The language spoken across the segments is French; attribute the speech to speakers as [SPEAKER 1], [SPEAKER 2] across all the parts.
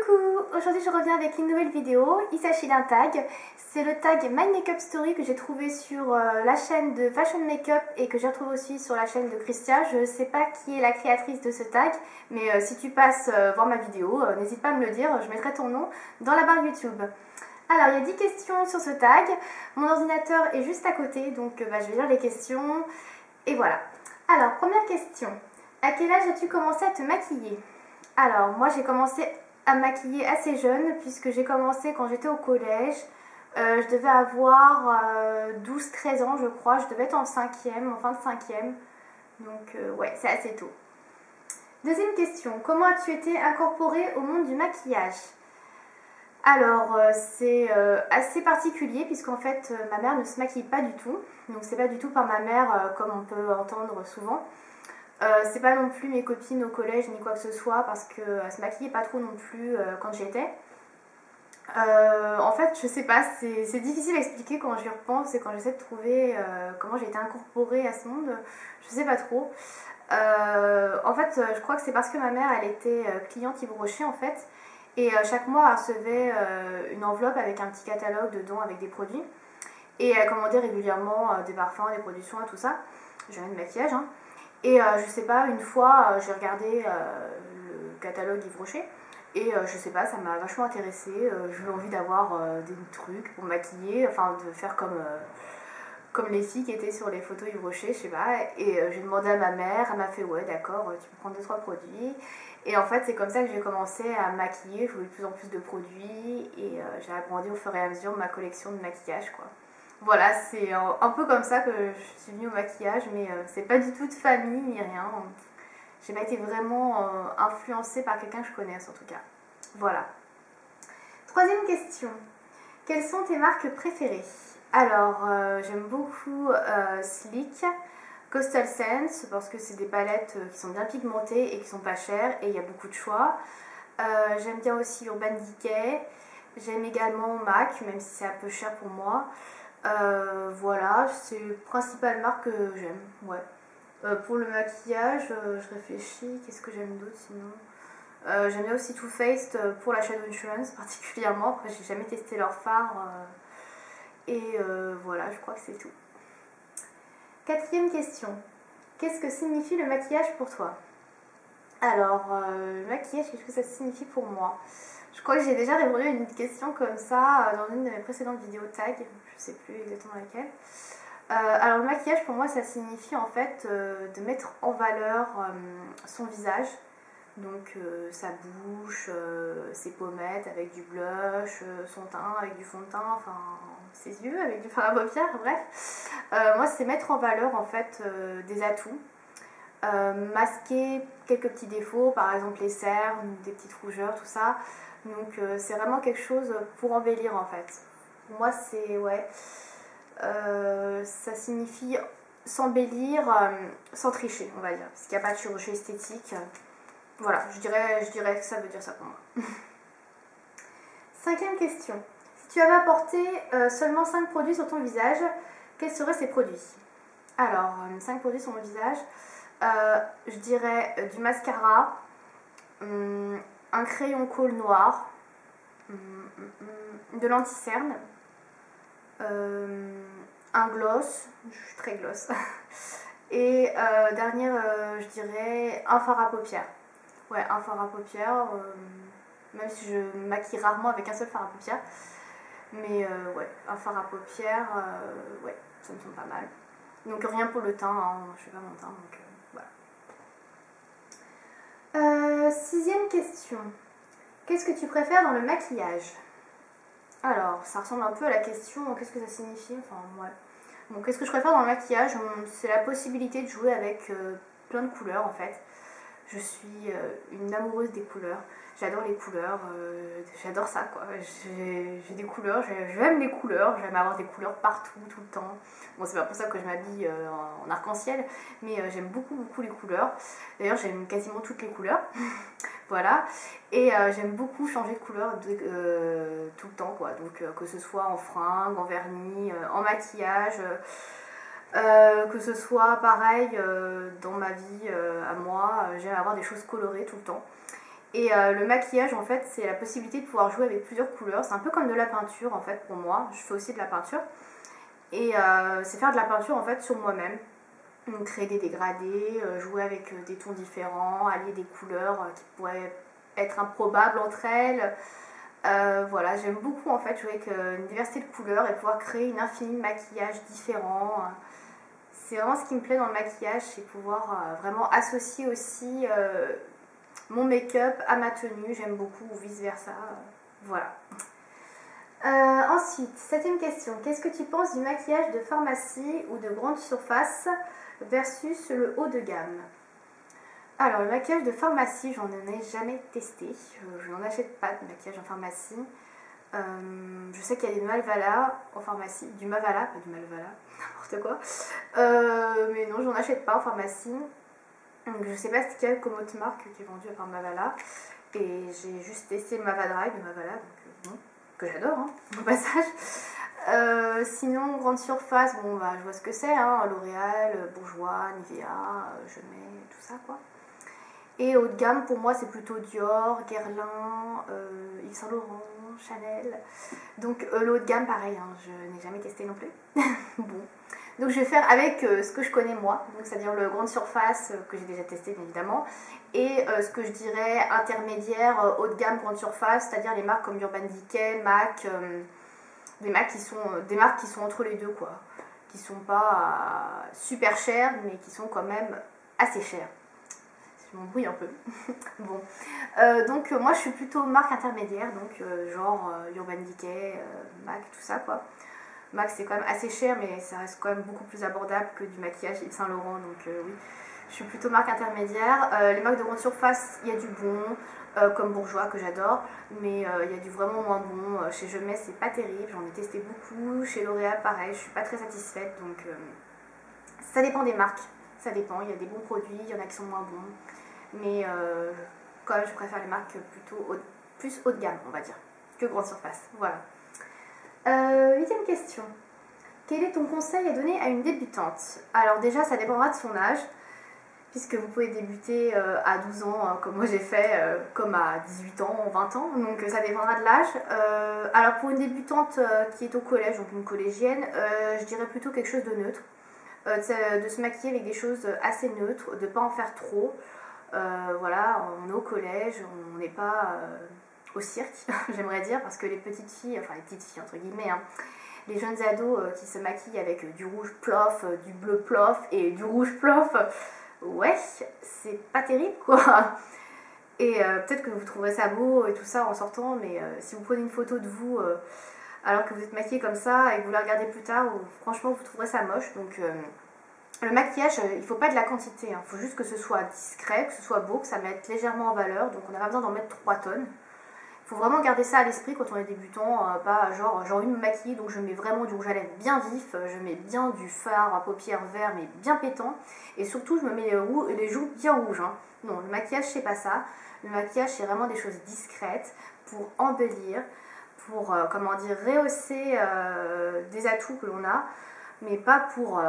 [SPEAKER 1] Coucou, aujourd'hui je reviens avec une nouvelle vidéo. Il s'agit d'un tag, c'est le tag My Makeup Story que j'ai trouvé sur la chaîne de Fashion Makeup et que j'ai retrouvé aussi sur la chaîne de Christia. Je ne sais pas qui est la créatrice de ce tag, mais si tu passes voir ma vidéo, n'hésite pas à me le dire, je mettrai ton nom dans la barre YouTube. Alors il y a 10 questions sur ce tag, mon ordinateur est juste à côté donc je vais lire les questions et voilà. Alors première question, à quel âge as-tu commencé à te maquiller? Alors moi j'ai commencé à me maquiller assez jeune puisque j'ai commencé quand j'étais au collège. Je devais avoir 12-13 ans je crois, je devais être en 5e, en fin de 5e. Donc ouais, c'est assez tôt. Deuxième question, comment as-tu été incorporée au monde du maquillage? Alors c'est assez particulier puisqu'en fait ma mère ne se maquille pas du tout. Donc c'est pas du tout par ma mère comme on peut entendre souvent. C'est pas non plus mes copines au collège ni quoi que ce soit parce qu'elles se maquillaient pas trop non plus quand j'y étais. En fait je sais pas, c'est difficile à expliquer quand j'y repense et quand j'essaie de trouver comment j'ai été incorporée à ce monde, je sais pas trop. En fait je crois que c'est parce que ma mère elle était cliente Yves Rocher en fait et chaque mois elle recevait une enveloppe avec un petit catalogue dedans avec des produits et elle commandait régulièrement des parfums, des produits soins, tout ça, j'avais de maquillage hein. Et je sais pas, une fois j'ai regardé le catalogue Yves Rocher et je sais pas, ça m'a vachement intéressée. J'ai eu envie d'avoir des trucs pour me maquiller, enfin de faire comme les filles qui étaient sur les photos Yves Rocher, je sais pas. Et j'ai demandé à ma mère, elle m'a fait ouais d'accord, tu peux prendre 2-3 produits. Et en fait c'est comme ça que j'ai commencé à me maquiller, je voulais de plus en plus de produits et j'ai agrandi au fur et à mesure ma collection de maquillage quoi. Voilà, c'est un peu comme ça que je suis venue au maquillage, mais c'est pas du tout de famille ni rien. J'ai pas été vraiment influencée par quelqu'un que je connais en tout cas. Voilà. Troisième question. Quelles sont tes marques préférées? Alors, j'aime beaucoup Sleek, Coastal Scents, parce que c'est des palettes qui sont bien pigmentées et qui sont pas chères, et il y a beaucoup de choix. J'aime bien aussi Urban Decay. J'aime également MAC, même si c'est un peu cher pour moi. Voilà, c'est les principales marques que j'aime, ouais. Pour le maquillage, je réfléchis, qu'est-ce que j'aime d'autre sinon? J'aime bien aussi Too Faced pour la Shadow Insurance particulièrement, après j'ai jamais testé leur fard et voilà, je crois que c'est tout. Quatrième question, qu'est-ce que signifie le maquillage pour toi? Alors, le maquillage, qu'est-ce que ça signifie pour moi? Je crois que j'ai déjà répondu à une question comme ça dans une de mes précédentes vidéos tag, je sais plus exactement laquelle. Alors le maquillage pour moi ça signifie en fait de mettre en valeur son visage, donc sa bouche, ses pommettes avec du blush, son teint avec du fond de teint, enfin ses yeux avec du fard à paupières, bref. Moi c'est mettre en valeur en fait des atouts. Masquer quelques petits défauts, par exemple les cernes, des petites rougeurs, tout ça. Donc c'est vraiment quelque chose pour embellir en fait. Pour moi c'est ouais, ça signifie s'embellir sans tricher on va dire, parce qu'il n'y a pas de chirurgie esthétique. Voilà, je dirais que ça veut dire ça pour moi. Cinquième question. Si tu avais apporté seulement 5 produits sur ton visage, quels seraient ces produits? Alors 5 produits sur mon visage. Je dirais du mascara, un crayon colle noir, de l'anti-cerne, un gloss, je suis très gloss, et dernier, je dirais un fard à paupières. Ouais, un fard à paupières, même si je me maquille rarement avec un seul fard à paupières, mais ouais, un fard à paupières, ouais, ça me semble pas mal. Donc rien pour le teint, hein, je fais pas mon teint, donc voilà. Sixième question. Qu'est-ce que tu préfères dans le maquillage? Alors, ça ressemble un peu à la question qu'est-ce que ça signifie? Enfin, ouais. Bon, qu'est-ce que je préfère dans le maquillage? C'est la possibilité de jouer avec plein de couleurs en fait. Je suis une amoureuse des couleurs. J'adore les couleurs, j'adore ça quoi. J'ai des couleurs, j'aime les couleurs, j'aime avoir des couleurs partout, tout le temps. Bon, c'est pas pour ça que je m'habille en arc-en-ciel, mais j'aime beaucoup les couleurs. D'ailleurs, j'aime quasiment toutes les couleurs. Voilà. Et j'aime beaucoup changer de couleur tout le temps quoi. Donc, que ce soit en fringues, en vernis, en maquillage. Que ce soit pareil dans ma vie à moi, j'aime avoir des choses colorées tout le temps. Et le maquillage, en fait, c'est la possibilité de pouvoir jouer avec plusieurs couleurs. C'est un peu comme de la peinture, en fait, pour moi. Je fais aussi de la peinture. Et c'est faire de la peinture, en fait, sur moi-même. Créer des dégradés, jouer avec des tons différents, allier des couleurs qui pourraient être improbables entre elles. Voilà, j'aime beaucoup, en fait, jouer avec une diversité de couleurs et pouvoir créer une infinie de maquillages différents. C'est vraiment ce qui me plaît dans le maquillage, c'est pouvoir vraiment associer aussi mon make-up à ma tenue, j'aime beaucoup, ou vice versa, voilà. Ensuite, 7e question, qu'est-ce que tu penses du maquillage de pharmacie ou de grande surface versus le haut de gamme? Alors, le maquillage de pharmacie, j'en ai jamais testé, je n'en achète pas de maquillage en pharmacie. Je sais qu'il y a des Malvala en pharmacie, du Mavala, pas du Malvala, n'importe quoi. Mais non, j'en achète pas en pharmacie. Donc, je sais pas ce qu'il y a comme autre marque qui est vendue à part Mavala. Et j'ai juste testé le Mavadry de Mavala, donc bon, que j'adore, hein, au passage. Sinon, grande surface, bon bah je vois ce que c'est, hein, L'Oréal, Bourjois, Nivea, je mets tout ça quoi. Et haut de gamme, pour moi, c'est plutôt Dior, Guerlain, Yves Saint Laurent, Chanel. Donc le haut de gamme, pareil, hein, je n'ai jamais testé non plus. Bon. Donc je vais faire avec ce que je connais moi, c'est-à-dire le grande surface que j'ai déjà testé bien évidemment, et ce que je dirais intermédiaire, haut de gamme, grande surface, c'est-à-dire les marques comme Urban Decay, MAC, des marques qui sont entre les deux quoi, qui sont pas super chères mais qui sont quand même assez chères. Je m'embrouille un peu. Bon. Donc moi je suis plutôt marque intermédiaire, donc genre Urban Decay, MAC, tout ça quoi. MAC c'est quand même assez cher mais ça reste quand même beaucoup plus abordable que du maquillage Yves Saint Laurent, donc oui, je suis plutôt marque intermédiaire. Les marques de grande surface, il y a du bon, comme Bourjois que j'adore, mais il y a du vraiment moins bon. Chez Je Mets c'est pas terrible, j'en ai testé beaucoup. Chez L'Oréal pareil, je suis pas très satisfaite, donc ça dépend des marques, ça dépend, il y a des bons produits, il y en a qui sont moins bons, mais quand même je préfère les marques plutôt plus haut de gamme on va dire, que grande surface, voilà. 8e question. Quel est ton conseil à donner à une débutante? Alors déjà, ça dépendra de son âge, puisque vous pouvez débuter à 12 ans, comme moi j'ai fait, comme à 18 ans, 20 ans, donc ça dépendra de l'âge. Alors pour une débutante qui est au collège, donc une collégienne, je dirais plutôt quelque chose de neutre, de se maquiller avec des choses assez neutres, de ne pas en faire trop. Voilà, on est au collège, on n'est pas... au cirque, j'aimerais dire, parce que les petites filles, enfin les petites filles entre guillemets, hein, les jeunes ados qui se maquillent avec du rouge plof, du bleu plof et du rouge plof, ouais, c'est pas terrible quoi. Et peut-être que vous trouverez ça beau et tout ça en sortant, mais si vous prenez une photo de vous alors que vous êtes maquillée comme ça et que vous la regardez plus tard, franchement vous trouverez ça moche. Donc le maquillage, il ne faut pas de la quantité, il faut juste que ce soit discret, que ce soit beau, que ça mette légèrement en valeur, donc on n'a pas besoin d'en mettre 3 tonnes. Il faut vraiment garder ça à l'esprit quand on est débutant, pas genre j'ai envie de me maquiller donc je mets vraiment du rouge à lèvres bien vif, je mets bien du fard à paupières vert mais bien pétant, et surtout je me mets les joues bien rouges, hein. Non, le maquillage c'est pas ça, le maquillage c'est vraiment des choses discrètes pour embellir, pour comment dire, rehausser des atouts que l'on a, mais pas pour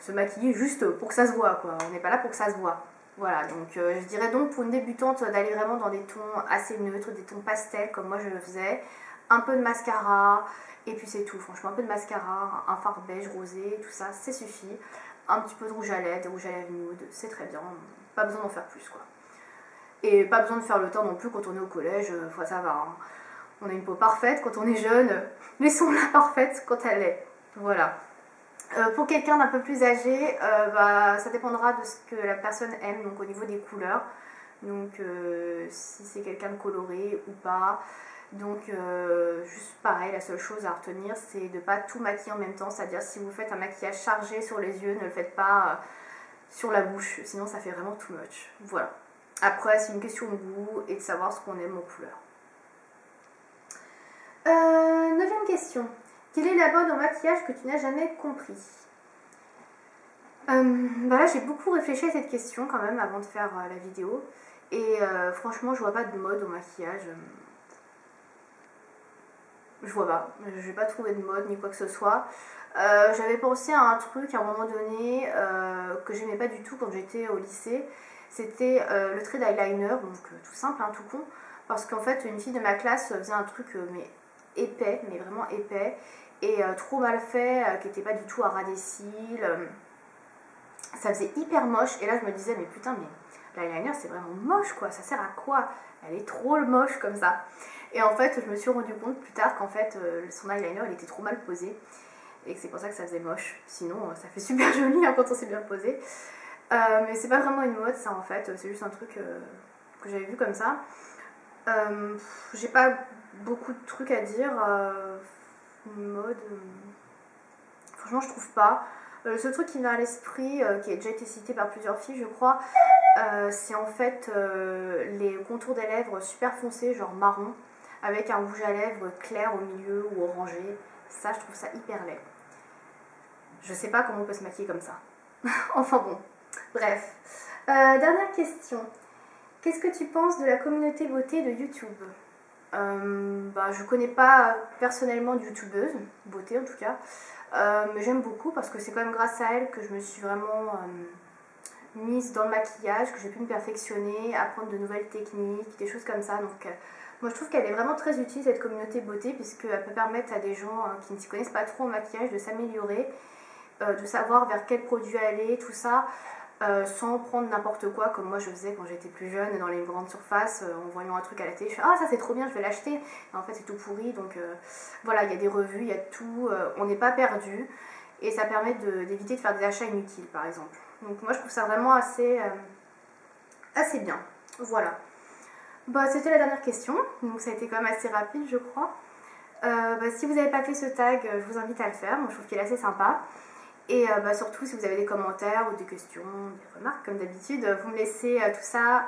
[SPEAKER 1] se maquiller juste pour que ça se voit quoi, on n'est pas là pour que ça se voit. Voilà, donc je dirais donc pour une débutante d'aller vraiment dans des tons assez neutres, des tons pastels comme moi je le faisais, un peu de mascara, et puis c'est tout, franchement un peu de mascara, un fard beige, rosé, tout ça, c'est suffit. Un petit peu de rouge à lèvres, des rouges à lèvres nude, c'est très bien, pas besoin d'en faire plus quoi. Et pas besoin de faire le teint non plus quand on est au collège, ça va, hein. On a une peau parfaite quand on est jeune, laissons-la parfaite quand elle est, voilà. Pour quelqu'un d'un peu plus âgé, ça dépendra de ce que la personne aime, donc au niveau des couleurs, donc si c'est quelqu'un de coloré ou pas. Donc juste pareil, la seule chose à retenir c'est de ne pas tout maquiller en même temps, c'est-à-dire si vous faites un maquillage chargé sur les yeux, ne le faites pas sur la bouche, sinon ça fait vraiment too much. Voilà. Après c'est une question de goût et de savoir ce qu'on aime aux couleurs. 9e question. Quelle est la mode au maquillage que tu n'as jamais compris? Là j'ai beaucoup réfléchi à cette question quand même avant de faire la vidéo. Et franchement je vois pas de mode au maquillage. Je vois pas. J'ai pas trouvé de mode ni quoi que ce soit. J'avais pensé à un truc à un moment donné que j'aimais pas du tout quand j'étais au lycée. C'était le trait d'eyeliner, donc tout simple, hein, tout con, parce qu'en fait une fille de ma classe faisait un truc mais épais, mais vraiment épais, et trop mal fait, qui n'était pas du tout à ras des cils, ça faisait hyper moche, et là je me disais mais putain mais l'eyeliner c'est vraiment moche quoi, ça sert à quoi? Elle est trop moche comme ça. Et en fait je me suis rendu compte plus tard qu'en fait son eyeliner il était trop mal posé, et que c'est pour ça que ça faisait moche, sinon ça fait super joli hein, quand on s'est bien posé. Mais c'est pas vraiment une mode ça en fait, c'est juste un truc que j'avais vu comme ça. J'ai pas beaucoup de trucs à dire. Une mode, franchement je trouve pas. Le seul truc qui me vient à l'esprit, qui a déjà été cité par plusieurs filles je crois, c'est en fait les contours des lèvres super foncés, genre marron, avec un rouge à lèvres clair au milieu ou orangé. Ça je trouve ça hyper laid. Je sais pas comment on peut se maquiller comme ça. Enfin bon, bref. Dernière question. Qu'est-ce que tu penses de la communauté beauté de YouTube? Je connais pas personnellement de youtubeuse, beauté en tout cas, mais j'aime beaucoup parce que c'est quand même grâce à elle que je me suis vraiment mise dans le maquillage, que j'ai pu me perfectionner, apprendre de nouvelles techniques, des choses comme ça. Donc moi je trouve qu'elle est vraiment très utile cette communauté beauté, puisqu'elle peut permettre à des gens qui ne s'y connaissent pas trop en maquillage de s'améliorer, de savoir vers quel produit aller, tout ça. Sans prendre n'importe quoi comme moi je faisais quand j'étais plus jeune dans les grandes surfaces, en voyant un truc à la télé, je fais ah ça c'est trop bien, je vais l'acheter, et en fait c'est tout pourri. Donc voilà, il y a des revues, il y a tout, on n'est pas perdu, et ça permet d'éviter de faire des achats inutiles par exemple. Donc moi je trouve ça vraiment assez bien. Voilà, c'était la dernière question, donc ça a été quand même assez rapide je crois. Si vous n'avez pas fait ce tag, je vous invite à le faire, moi je trouve qu'il est assez sympa. Et surtout, si vous avez des commentaires ou des questions, des remarques, comme d'habitude, vous me laissez tout ça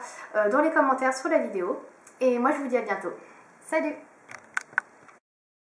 [SPEAKER 1] dans les commentaires sur la vidéo. Et moi, je vous dis à bientôt. Salut!